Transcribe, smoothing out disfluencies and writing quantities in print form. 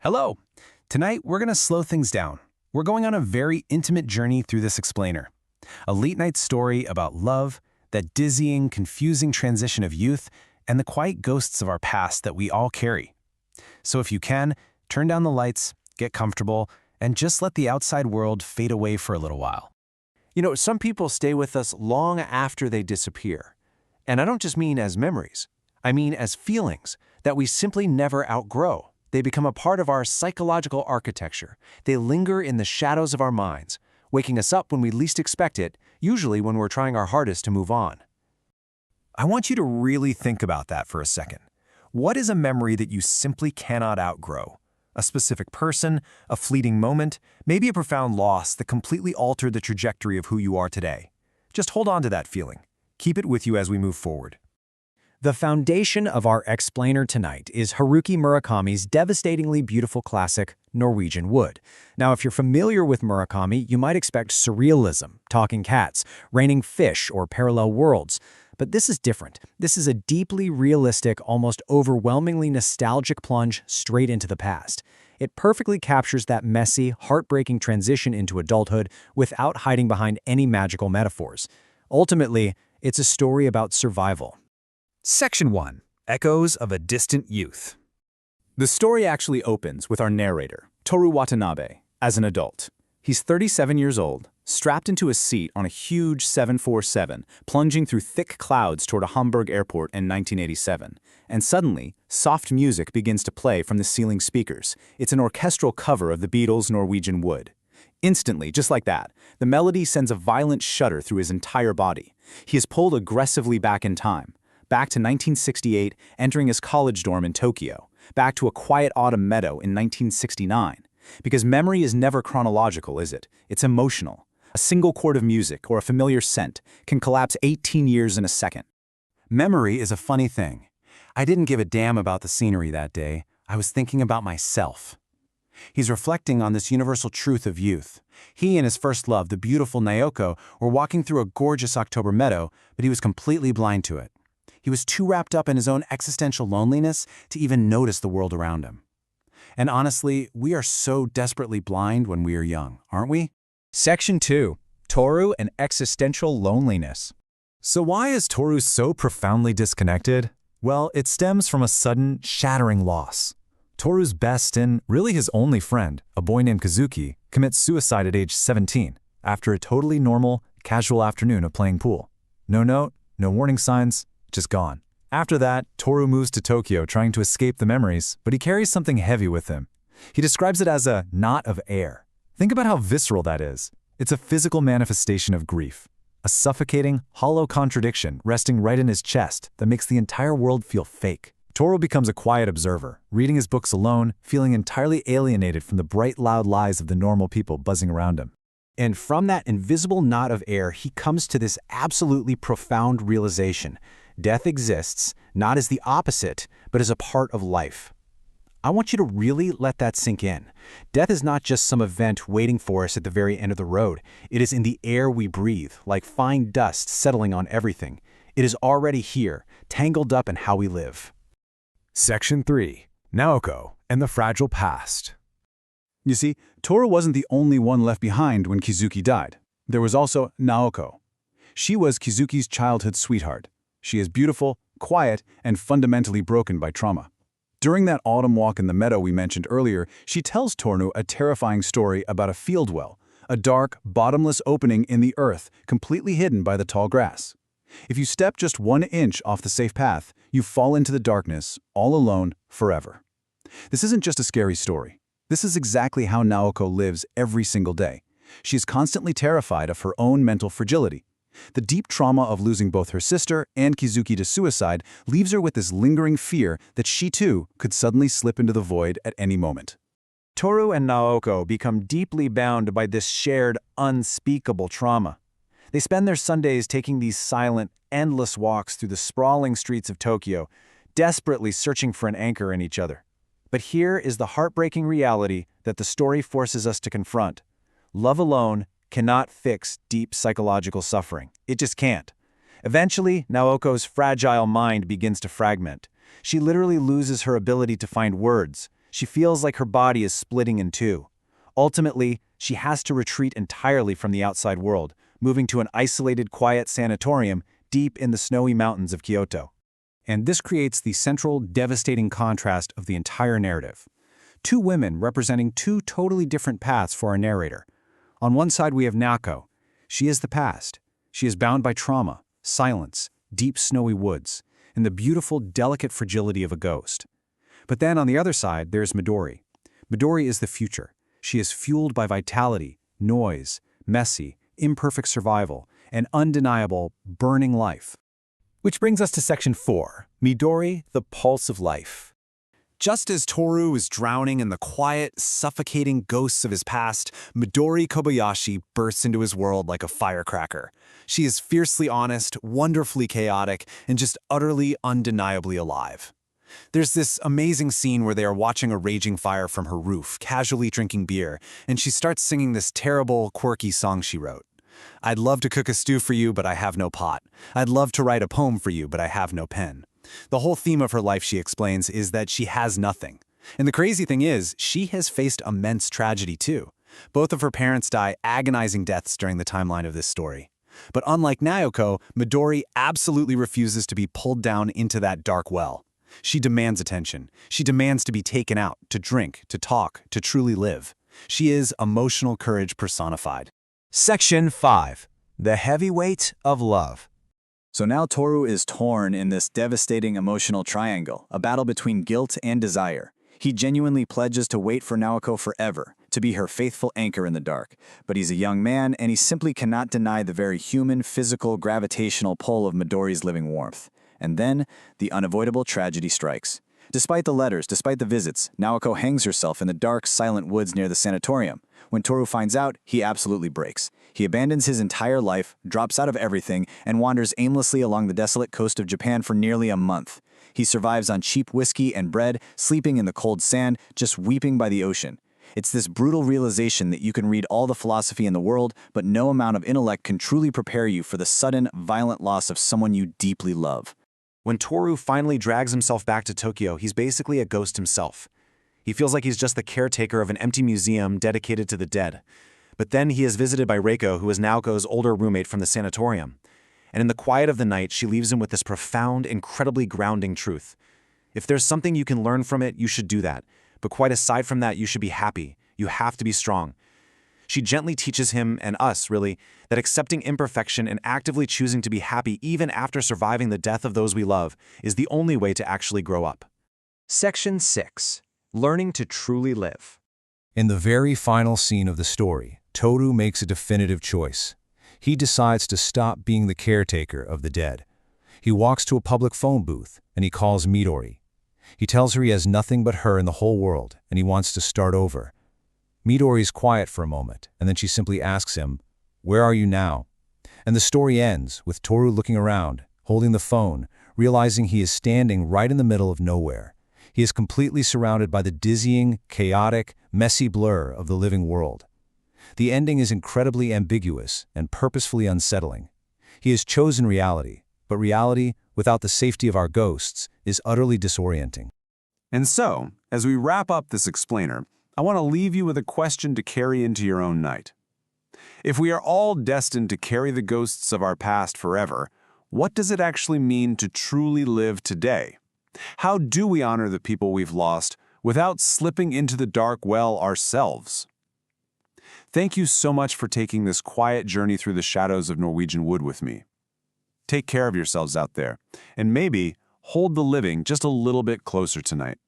Hello! Tonight, we're going to slow things down. We're going on a very intimate journey through this explainer. A late-night story about love, that dizzying, confusing transition of youth, and the quiet ghosts of our past that we all carry. So if you can, turn down the lights, get comfortable, and just let the outside world fade away for a little while. You know, some people stay with us long after they disappear. And I don't just mean as memories. I mean as feelings that we simply never outgrow. They become a part of our psychological architecture. They linger in the shadows of our minds, waking us up when we least expect it, usually when we're trying our hardest to move on. I want you to really think about that for a second. What is a memory that you simply cannot outgrow? A specific person, a fleeting moment, maybe a profound loss that completely altered the trajectory of who you are today. Just hold on to that feeling. Keep it with you as we move forward. The foundation of our explainer tonight is Haruki Murakami's devastatingly beautiful classic, Norwegian Wood. Now, if you're familiar with Murakami, you might expect surrealism, talking cats, raining fish, or parallel worlds. But this is different. This is a deeply realistic, almost overwhelmingly nostalgic plunge straight into the past. It perfectly captures that messy, heartbreaking transition into adulthood without hiding behind any magical metaphors. Ultimately, it's a story about survival. Section 1. Echoes of a Distant Youth. The story actually opens with our narrator, Toru Watanabe, as an adult. He's 37 years old, strapped into a seat on a huge 747, plunging through thick clouds toward a Hamburg airport in 1987. And suddenly, soft music begins to play from the ceiling speakers. It's an orchestral cover of the Beatles' Norwegian Wood. Instantly, just like that, the melody sends a violent shudder through his entire body. He is pulled aggressively back in time. Back to 1968, entering his college dorm in Tokyo. Back to a quiet autumn meadow in 1969. Because memory is never chronological, is it? It's emotional. A single chord of music or a familiar scent can collapse 18 years in a second. Memory is a funny thing. I didn't give a damn about the scenery that day. I was thinking about myself. He's reflecting on this universal truth of youth. He and his first love, the beautiful Naoko, were walking through a gorgeous October meadow, but he was completely blind to it. He was too wrapped up in his own existential loneliness to even notice the world around him. And honestly, we are so desperately blind when we are young, aren't we? Section 2. Toru and Existential Loneliness. So why is Toru so profoundly disconnected? Well, it stems from a sudden, shattering loss. Toru's best and really his only friend, a boy named Kazuki, commits suicide at age 17 after a totally normal, casual afternoon of playing pool. No note, no warning signs, just gone. After that, Toru moves to Tokyo trying to escape the memories, but he carries something heavy with him. He describes it as a knot of air. Think about how visceral that is. It's a physical manifestation of grief. A suffocating, hollow contradiction resting right in his chest that makes the entire world feel fake. Toru becomes a quiet observer, reading his books alone, feeling entirely alienated from the bright, loud lies of the normal people buzzing around him. And from that invisible knot of air, he comes to this absolutely profound realization. Death exists, not as the opposite, but as a part of life. I want you to really let that sink in. Death is not just some event waiting for us at the very end of the road. It is in the air we breathe, like fine dust settling on everything. It is already here, tangled up in how we live. Section 3. Naoko and the Fragile Past. You see, Toru wasn't the only one left behind when Kizuki died. There was also Naoko. She was Kizuki's childhood sweetheart. She is beautiful, quiet, and fundamentally broken by trauma. During that autumn walk in the meadow we mentioned earlier, she tells Toru a terrifying story about a field well, a dark, bottomless opening in the earth completely hidden by the tall grass. If you step just 1 inch off the safe path, you fall into the darkness, all alone, forever. This isn't just a scary story. This is exactly how Naoko lives every single day. She is constantly terrified of her own mental fragility. The deep trauma of losing both her sister and Kizuki to suicide leaves her with this lingering fear that she too could suddenly slip into the void at any moment. Toru and Naoko become deeply bound by this shared, unspeakable trauma. They spend their Sundays taking these silent, endless walks through the sprawling streets of Tokyo, desperately searching for an anchor in each other. But here is the heartbreaking reality that the story forces us to confront. Love alone cannot fix deep psychological suffering. It just can't. Eventually, Naoko's fragile mind begins to fragment. She literally loses her ability to find words. She feels like her body is splitting in two. Ultimately, she has to retreat entirely from the outside world, moving to an isolated, quiet sanatorium deep in the snowy mountains of Kyoto. And this creates the central, devastating contrast of the entire narrative. Two women representing two totally different paths for our narrator. On one side we have Naoko. She is the past. She is bound by trauma, silence, deep snowy woods, and the beautiful, delicate fragility of a ghost. But then on the other side there's Midori. Midori is the future. She is fueled by vitality, noise, messy, imperfect survival, and undeniable, burning life. Which brings us to Section 4, Midori, the Pulse of Life. Just as Toru is drowning in the quiet, suffocating ghosts of his past, Midori Kobayashi bursts into his world like a firecracker. She is fiercely honest, wonderfully chaotic, and just utterly, undeniably alive. There's this amazing scene where they are watching a raging fire from her roof, casually drinking beer, and she starts singing this terrible, quirky song she wrote. I'd love to cook a stew for you, but I have no pot. I'd love to write a poem for you, but I have no pen. The whole theme of her life, she explains, is that she has nothing. And the crazy thing is, she has faced immense tragedy too. Both of her parents die agonizing deaths during the timeline of this story. But unlike Naoko, Midori absolutely refuses to be pulled down into that dark well. She demands attention. She demands to be taken out, to drink, to talk, to truly live. She is emotional courage personified. Section 5. The Heavyweight of Love. So now Toru is torn in this devastating emotional triangle, a battle between guilt and desire. He genuinely pledges to wait for Naoko forever, to be her faithful anchor in the dark. But he's a young man, and he simply cannot deny the very human, physical, gravitational pull of Midori's living warmth. And then, the unavoidable tragedy strikes. Despite the letters, despite the visits, Naoko hangs herself in the dark, silent woods near the sanatorium. When Toru finds out, he absolutely breaks. He abandons his entire life, drops out of everything, and wanders aimlessly along the desolate coast of Japan for nearly a month. He survives on cheap whiskey and bread, sleeping in the cold sand, just weeping by the ocean. It's this brutal realization that you can read all the philosophy in the world, but no amount of intellect can truly prepare you for the sudden, violent loss of someone you deeply love. When Toru finally drags himself back to Tokyo, he's basically a ghost himself. He feels like he's just the caretaker of an empty museum dedicated to the dead. But then he is visited by Reiko, who is Naoko's older roommate from the sanatorium. And in the quiet of the night, she leaves him with this profound, incredibly grounding truth. If there's something you can learn from it, you should do that. But quite aside from that, you should be happy. You have to be strong. She gently teaches him, and us really, that accepting imperfection and actively choosing to be happy even after surviving the death of those we love is the only way to actually grow up. Section 6. Learning to Truly Live. In the very final scene of the story, Toru makes a definitive choice. He decides to stop being the caretaker of the dead. He walks to a public phone booth, and he calls Midori. He tells her he has nothing but her in the whole world, and he wants to start over. Midori's quiet for a moment, and then she simply asks him, "Where are you now?" And the story ends with Toru looking around, holding the phone, realizing he is standing right in the middle of nowhere. He is completely surrounded by the dizzying, chaotic, messy blur of the living world. The ending is incredibly ambiguous and purposefully unsettling. He has chosen reality, but reality, without the safety of our ghosts, is utterly disorienting. And so, as we wrap up this explainer, I want to leave you with a question to carry into your own night. If we are all destined to carry the ghosts of our past forever, what does it actually mean to truly live today? How do we honor the people we've lost without slipping into the dark well ourselves? Thank you so much for taking this quiet journey through the shadows of Norwegian Wood with me. Take care of yourselves out there, and maybe hold the living just a little bit closer tonight.